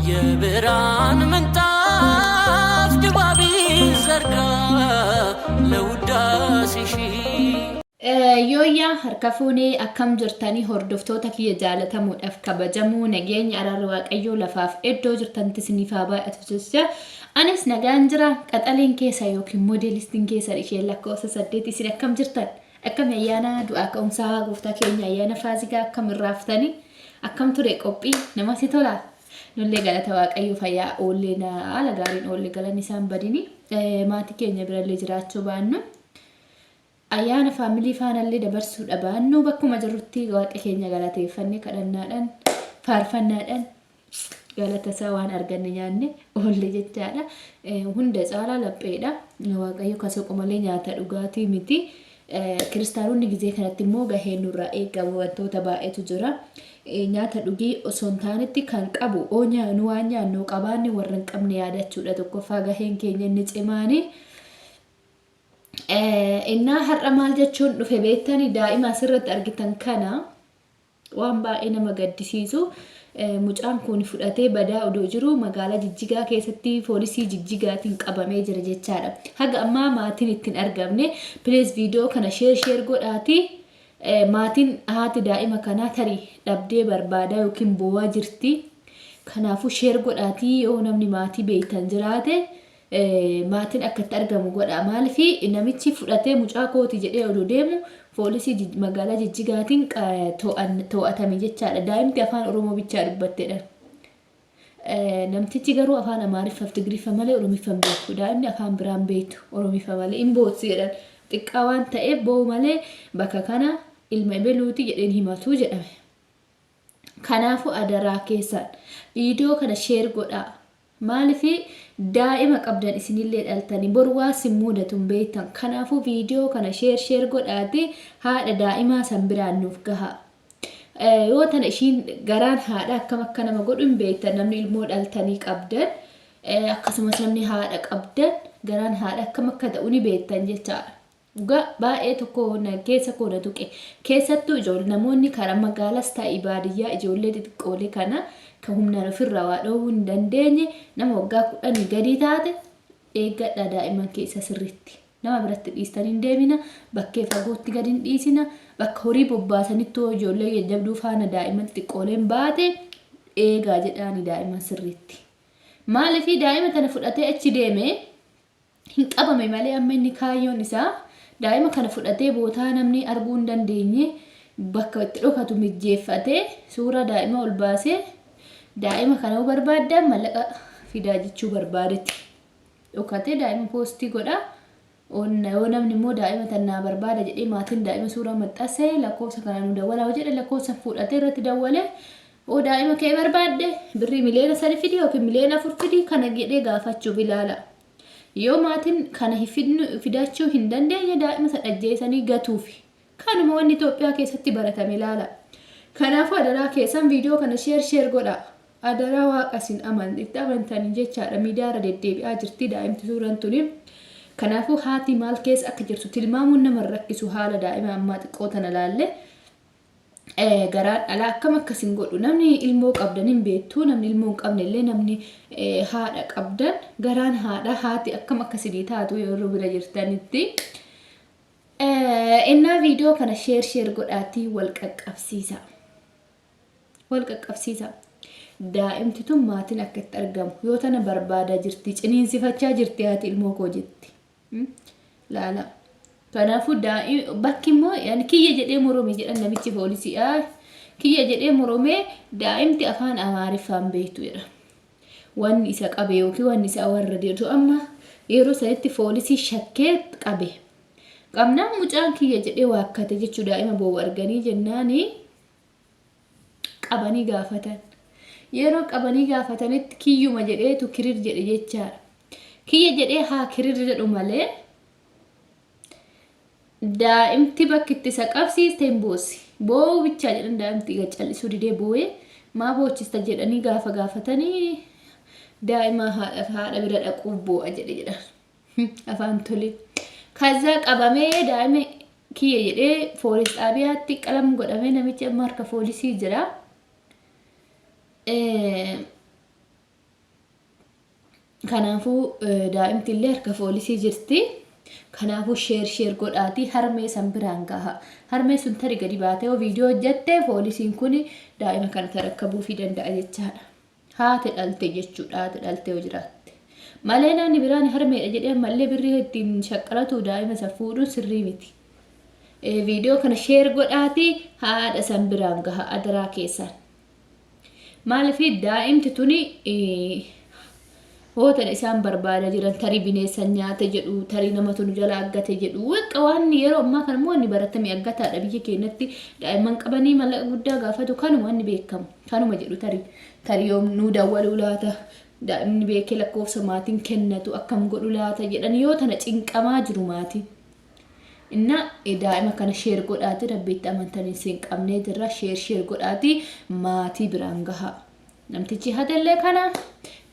የብርሃን ምንጣፍ ድባብ ዘርጋ ለውዳሴሽ Yooyyaa harka fuunee akkam jirtanii hordoftoota kiyya jaalatamuudhaaf kabajamuu nageenya araara waaqayyoo lafaaf iddoo jirtantti isiniif haa baay'atu jecha anis nagaan jira qaxaliin keessa yookiin moodeelistiin keessa ishee lakkoofsa 8 isin akkam jirtan akkam ayyaana du'aa ka'umsaa gooftaa keenya ayyaana faasikaa akkam irraaftanii akkam ture qophii namatti tola nullee galata waaqayyoo fayyaa oollee haala gaariin oollee galan isaan badini maatii keenya birallee jiraachuu baannu ayyaana family faanallee dabarsuudha baannu bakkuma jirrutti waaqa keenya galateeffannee kadhannaadhaan faarfannaadhaan galata isaa waan arganne nyaanne oolle jechaadha hunda caalaa lapheedha waaqayyo kasoo qomalee nyaata dhugaatii miti kiristaanonni gizee kanatti immoo gahee nurraa eegamu wantoota baay'eetu jira nyaata dhugii osoo hin taanetti kan qabu oonyaanu waan nyaannu qabaanne warra hin qabne yaadachuudha tokkoffaa gaheen keenya inni cimaanii innaa har'a maal jechuun dhufe beektanii daa'ima asirratti argitan kana waan baay'ee nama gaddisiisu mucaan kun fudhatee badaa odoo jiru magaalaa Jijjigaa keessatti poolisii Jijjigaatiin qabamee jira jechaadha. Haga ammaa maatiin ittiin argamne please viidiyoo kana share godhaati maatiin haati daa'ima kanaa tarii dhabdee barbaadaa yookiin boo'aa jirti. Kanaafuu share godhaati yoo namni maatii beektan jiraate maatiin akkatti argamu godha maaliif namichi fudhatee mucaa kooti jedhee odoo deemu poolisii magaalaa Jijjigaatiin to'atame jechaadha. Daa'imti afaan Oromoo bichaa dubbatteedha. Namtichi garuu afaan Amaariffaa fi Tigiriffaa malee Oromiffaa hin beeku. Daa'imni afaan biraan beektu Oromiffaa malee hin bootsi jedhan. Xiqqaa waan ta'eef boo'u malee bakka kana ilma ebeluuti jedheen himatu jedhame. Kanaafuu adaraa keessaan viidiyoo kana share godhaa. Maaliif daa'ima qabdan isinillee dhaltanii borwaa simmuudatu beektan kanaafuu viidiyoo kana share godhaati haadha daa'imaa san biraan nuuf gaha yoo tana ishiin garaan haadha akkam akka nama godhu hin beektan namni ilmoo dhaltanii qabdan akkasumas namni haadha qabdan garaan haadha akkam akka ta'u ni beektan jechaadha baay'ee tokko keessa koona tuqe keessattuu ijoollee namoonni karaa magaalaas ta'e baadiyyaa ijoollee xixiqqoolee kana kan humnaan ofirraa waa dhoowwuu hin dandeenye nama waggaa 10 gadi taate eeggadha daa'iman keessa sirriitti nama biratti dhiistanii hin deemina bakkee fagootti gadi hin dhiisina bakka horii bobbaasanitti ijoollee jajjabduu faana daa'iman xiqqooleen baate eegaa jedhaani daa'iman sirriitti maaliif daa'ima kana fudhatee achi deeme hin qabame malee amma inni kaayyoon isaa daa'ima kana fudhatee bootaa namni arguu hin dandeenye bakka itti dhokatu mijjeeffatee suuraa daa'ima ol baasee daa'ima kana barbaaddaan mallaqa fidaa jechuu barbaadetti dhokatee daa'ima poostii godha yoo namni immoo daa'ima tannaa barbaada jedhee maatiin daa'ima suuraa maxxansee lakkoofsa kana nu dawwalaa jedhe lakkoofsa fudhatee irratti dawwalee oo daa'ima kee barbaadde birrii miliyoona 3 fidii yookiin miliyoona 4 fidii kana jedhee gaafachuuf ilaala yoo maatiin kana fidachuu hin dandeenye daa'ima sadajjeesanii gatuufi kanuma wanni Itoophiyaa keessatti baratame ilaala kanaafuu adaraa keessan viidiyoo kana share godhaa adaraa waaqasin itti amantanii jechaadha miidiyaarra deddeebi'aa jirti daa'imti suuraan tuni kanaafuu haati maal keessa akka jirtu tilmaamuun nama rakkisu haala daa'ima ammaa xiqqoo tana laalle garaan dhalaa akkam akkasin godhu namni ilmoo qabdan hin beektu namni ilmoo hin qabne illee namni haadha qabdan garaan haadha haati akkam akkasinii taatu yeroo bira jirtanitti innaa viidiyoo kana share godhaatii wal qaqqabsiisa daa'imti tun maatiin akka itti argamu yoo tana barbaadaa jirti ciniinsifachaa jirti haati ilmoo koo jetti laala kanaafuu bakki immoo kiyya jedhee morome jedhan namichi poolisii kiyya jedhee morome daa'imti afaan Amaariffaan beektu jedha wanni isa qabe yookiin wanni isa warra deetu amma yeroo sanitti poolisii shakkee qabe qabnaan mucaan kiyya jedhee waakkate jechuu daa'ima boo'u arganii jennaani qabanii gaafatan yeroo qabanii gaafatanitti kiyyuma jedheetu kirir jedhe jechaadha kiyya jedhee haa kirir jedhu malee daa'imti bakki itti isa qabsiiste hin boossi boo'u bichaa jedhan daa'imti callisuu didee boo'ee maa boochista jedhanii gaafatanii daa'ima haadha bira dhaquuf boo'a jedhan afaan tole kaza qabamee daa'ima kiyya jedhee poolis xaabiyaatti qalam godhamee namichi amma harka poolisii jira Kanaafuu daa'imti illee harka poolisii jirti. Kanaafuu sheer godhaatii harmee san biraan gaha. Harmee sun tarii gadi baatee oo viidiyoo hojjatte poolisiin kun daa'ima kana tarakkabuufii danda'a jechaadha. Haati dhalte jechuudha. Haati dhalte yoo jiraatte. Malee namni biraan harmeedha jedhee ammallee birrii ittiin shaqqalatu daa'ima isa fuudhuun sirrii miti. Viidiyoo kana sheer godhaatii haadha san biraan gaha adaraa keessaan. Maaliif daa'imti tuni hootan isaan barbaada jiran tarii bineensaan nyaata jedhu tarii namatu nu jala aggate jedhu waqqa waan yeroo ammaa kana immoo inni baratame aggataadha biyya keenyatti daa'imman qabanii mallaqa guddaa gaafatu kanuma inni beekamu kanuma jedhu tarii yoom nu dawwaluu laata daa'imni beekee lakkoofsa maatiin kennatu akkam godhu laata jedhan yoo tana cinqamaa jiru maatiin. Inna daa'ima kana sheer godhaati rabbiitti amantanii siin qabnee jirra sheer godhaati maatii biraan gaha. Namtichi hadallee kana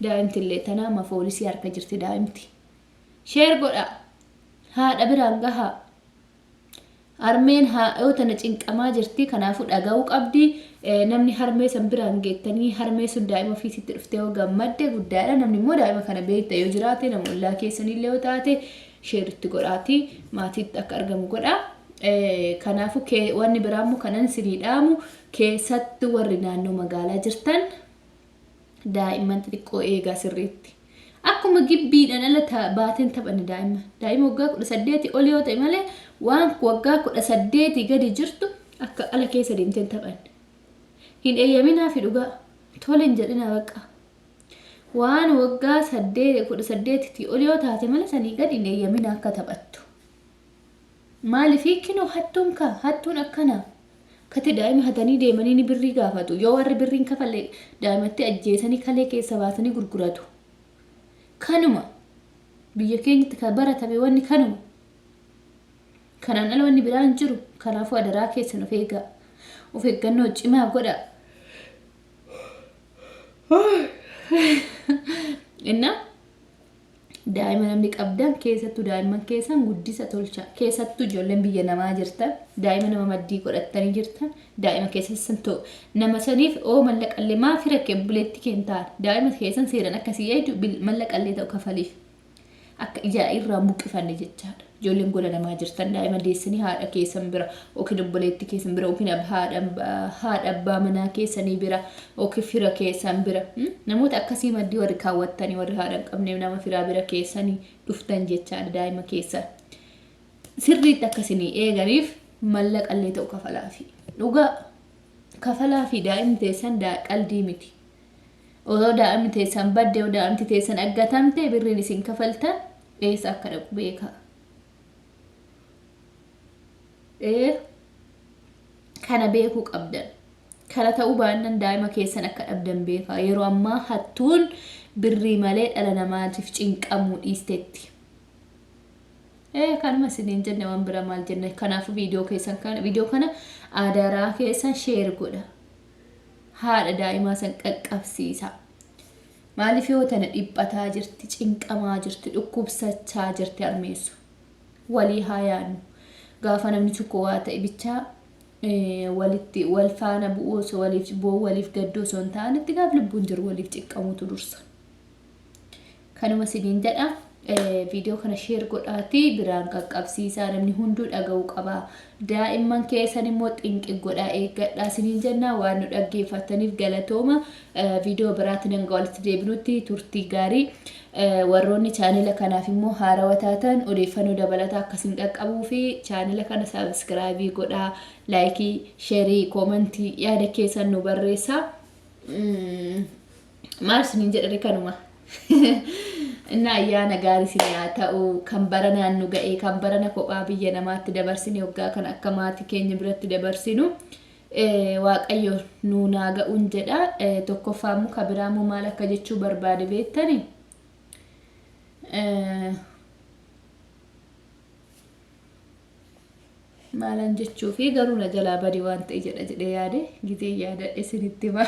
daa'imti illee tana ma poolisii harka jirti daa'imti. Sheer godha haadha biraan gaha. Harmeen yoo tana cinqamaa jirti kanaafuu dhaga'uu qabdi. Namni harmee san biraan geettanii harmee sun daa'ima ofiisitti dhuftee yoo gammadde guddaadha. Namni immoo daa'ima kana beekta yoo jiraate nama ollaa keessanillee yoo taate sheeritti godhaati maatiitti akka argamu godha. Kanaafuu wanni biraammoo kanan sinii dhaamu keessatti warri naannoo magaalaa jirtan daa'imman xixiqqoo eegaa sirriitti. Akkuma gibbiidhaan ala baateen taphanne daa'ima waggaa 18 ol yoo ta'e malee waan waggaa 18 gadi jirtu akka ala keessa deemteen taphanne. Hin eeyyaminaa fi dhugaa tole hin jedhina baqa. Waan waggaa 18 ol yoo taate malee sanii gadi hin eeyyaminaa akka taphattu. Maaliif kinoo hattuun akkana kati daa'ima hatanii deemanii ni birrii gaafatu. Yoo warri birriin kafalee daa'imatti ajjeesanii kalee keessa baasanii gurguratu. Kanuma biyya keenyatti kan baratame wanni kanuma. Kanaan ala wanni biraan jiru. Kanaafuu adaraa keessan of eegaa. Of eeggannoo cimaa godha. Inna daa'ima namni qabdan keessattuu daa'imman keessan guddisa tolcha. Keessattuu ijoolleen biyya namaa jirtan daa'ima nama maddii godhattanii jirtan daa'ima keessan ta'u nama saniif mallaqallee maafi rakkee buleetti kentaan daa'ima keessan seeran akkasii eedu mallaqallee ta'u kafaliif akka ijaa irraa buqqifanne jechaadha. Ijoolleen gola namaa jirtan daa'ima deessanii haadha keessan bira yookiin obboleetti keessan bira yookiin haadha abbaa manaa keessanii bira yookiin fira keessan bira namoota akkasii maddii warri kaawwattanii warri haadha hin qabneef nama firaa bira keessanii dhuftan jechaadha daa'ima keessan. Sirriitti akkasinii eeganiif mallaqallee ta'u kafalaafi. Dhugaa kafalaafi daa'imni teessan qaldii miti. Odoo daa'imni teessan badde daa'imti teessan aggatamte birriin isin kafaltan eessa akka dhaqu beekaa. Kana beekuu qabdan. Kana ta'uu baannaan daa'ima keessan akka dhabdan beekaa. Yeroo ammaa hattuun birrii malee dhala namaatiif cinqamuu dhiisteetti. Kanuma isiniin jenne waan bira maal jenne. Kanaafuu viidiyoo kana adaraa keessan sheer godha. Haadha daa'imaa san qaqqabsiisa. Maaliif yoo tana dhiphataa jirti, cinqamaa jirti, dhukkubsachaa jirti harmeessu. Walii haa yaadnu. Gaafa namni tokko waa ta'e bichaa wal faana bu'uu osoo waliif gadduu osoo hin taanetti gaaf lubbuun jiru waliif cinqamuutu dursa. Kanuma isiniin jedha. Viidiyoo kana sheer godhaatii biraan qaqqabsiisaa namni hunduu dhaga'uu qaba. Daa'imman keessan immoo xinqi godhaa eeggadhaa isiniin jenna waan nu dhaggeeffataniif galatooma. Viidiyoo biraatti hanga walitti deebinutti turtii gaarii. Warroonni chaanela kanaaf immoo haarawaa taatan odeeffannoo dabalataa akkasiin qaqqabuu fi chaanela kana saabskraayibii godhaa, laayikii, sheerii, koomentii yaada keessan nu barreessaa. Maal isiniin jedhani kanuma. Inna ayyaana gaarii isin haa ta'u kan baranaan nu ga'e kan barana kophaa biyya namaatti dabarsine waggaa kan akka maatii keenya biratti dabarsinu waaqayyo nu naa ga'uun jedha. Tokkoffaa muka biraamoo maal akka jechuu barbaade beektani? Maalan jechuu fi garuu na jalaa badii waan ta'e jedha jedhee yaade gizee yaadadhe isinitti hima.